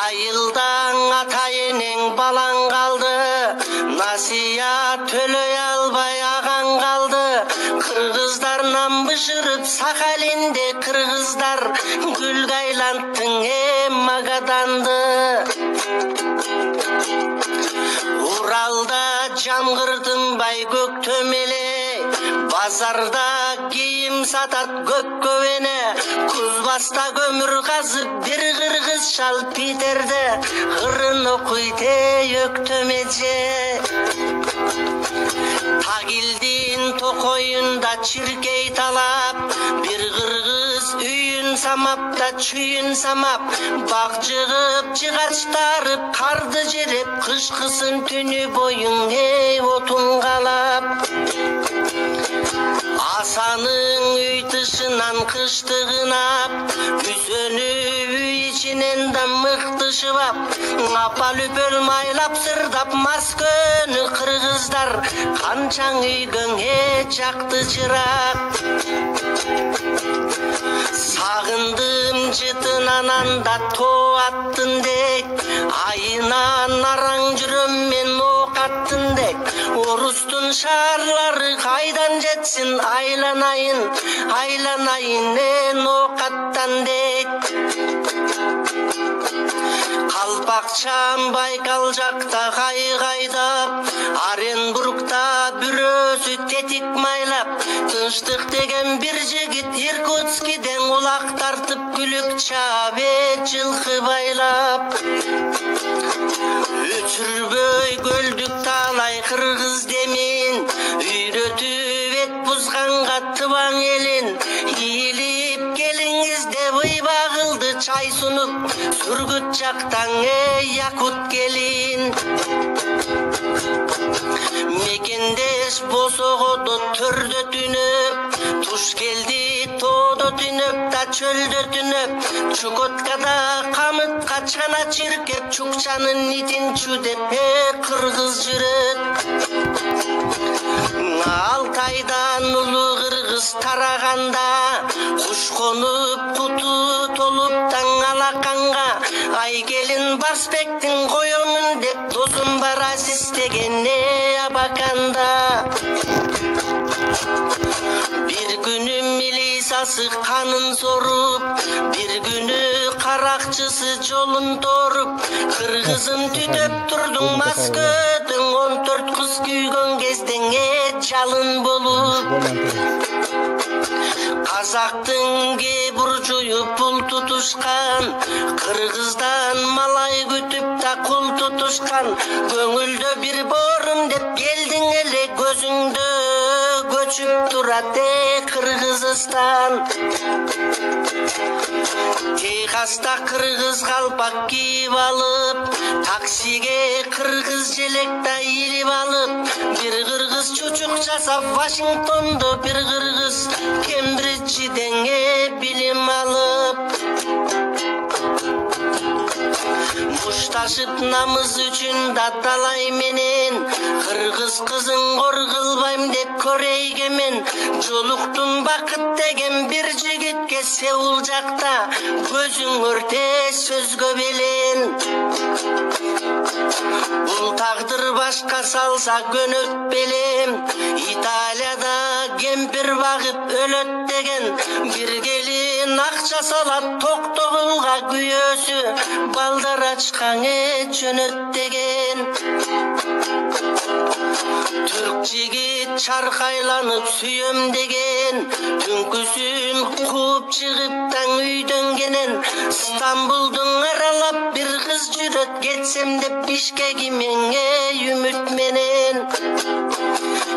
Айылдан ата енең балаң қалды, насият төлөй албай ағаң қалды. Қырғыздарнан бышырып Сахалинде қырғыздар гүлге айланттың Магаданды. Уралда жамғырдың бай көктөмеле, базарда кийим сатат көпкөбене. Кузбаста көмір қазып бір қырғыз шал Питерде ғырын оқуйте өктөмеже. Тагилдин токойунда чиркей талап, bir қырғыз үйін самап да чүйін самап, бақ жығып жығаштарып қарды жереп, қышқысын түні бойын отын қалап. Асаның үй тышынан қыштығынап, күзөні үй ішінен да мықты шыбап, апал үпөл майлап сырдап Москөні қырғыздар қаншаң үйгіңе жақты жырақ. Сағындым жытынан анда тоғаттын дек, айынан араң жүрім мен оқаттын дек. Орыстың шарлары қайдан жетсін, айланайын, айланайын оқаттан дек. Қалпақчан Байкал жақта қайғайдап, Оренбургта бүрөсі тетик майлап, тыныштық деген бір жігіт Иркутскиден улақ тартып күлік чабет жылқы байлап. Өтірбөй көлдік талай қырғыз демин, үйретіп ет бұзғанға тыбаң елін. Иіліп келіңіз деп үй бағылды чай сұнып, Сүргіт жақтан якут келін. Мекендеш босоғоды түрді түніп, туш келді тоды түніп та чөлді түніп. Чукоткада қамытқа чана чиркеп, чукчанын итин чудеп қырғыз жүрет. Алтайдан ұлы қырғыз тарағанда, құш қонып құты толып таң алақанға. Ай келін Барсбектің қойымын деп досым бар асистегенне абаканда. Bir günü milisası kanın sorup, bir günü karakçısı jolun torup, Kırgızın tütöp turdun Mosködün 14 kız küygön kezdenge çalın bolup. Қазақтың буржуyu пул тутушкан, Кыргыздан малай күтүп та кул тутушкан. Көңүлдө bir борум деп келдиң эле, көзүңдө көчүп турат Кыргызстан. Техаста кыргыз калпак кийип алып, таксиге кыргыз желекте илип алып, bir кыргыз чучук жасап Вашингтондо, bir кыргыз Кембриджден билим алып. Мушташып намыз үчүн да талай менен, кыргыз кызын кор кылбайм деп Корейге мен. Жолуктум бакыт деген bir жигитке Сеул жакта, көзүң өрте сөзгө белен. Бул тагдыр башка салса көнөк белем, Италияда кемпир багып өлөт деген, bir келин акча салат токтогулга күйөөсү, балдар ачкан жөнөт деген. Түрк жигит чаркайланып сүйөм деген, түнкүсүн кууп чыгып таң үйдөн кенен. Стамбулдун аралап bir кыз жүрөт, кетсем деп Бишкекке менге үмүт менен.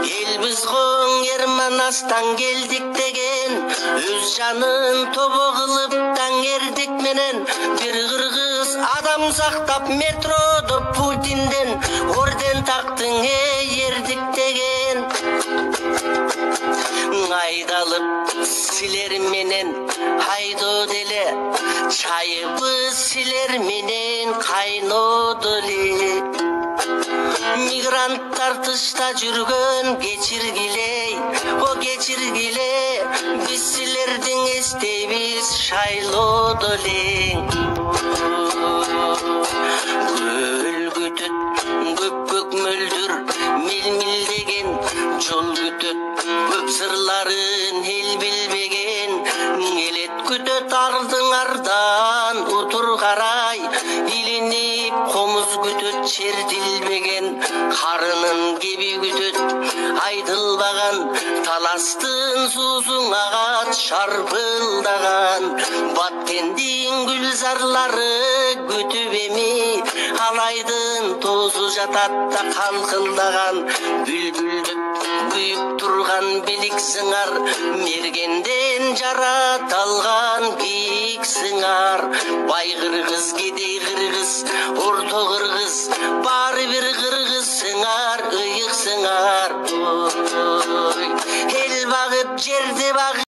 Элбиз коң Ерманастан келдик деген, өз жанын тобо кылып таң эрдик менен. Bir кыргыз адам сактап метродо Путинден орден тактың эрдик деген. Айдалып силер менен айдоду эле, чайыбыз силер менен кайноду эле. Migranттар тышта жүргөн кечиргилей, о кечиргиле, биз силердин эстейбиз шайлоодо элең. ардың ардан утур карай илинип комуз күтөт чертилбеген карынын кеби күтөт айтылбаган таластын суусуң агат шарпылдаган баткендин гүлзарлары күтүп эми алайдын тоозу жатат да калкылдаган бүлбүлдөп күйүп турган билик сыңар мергенден жараталган кийик сыңар бай кыргыз кедей кыргыз орто кыргыз баары бир кыргыз сыңар ыйык сыңар эл багып жерди багып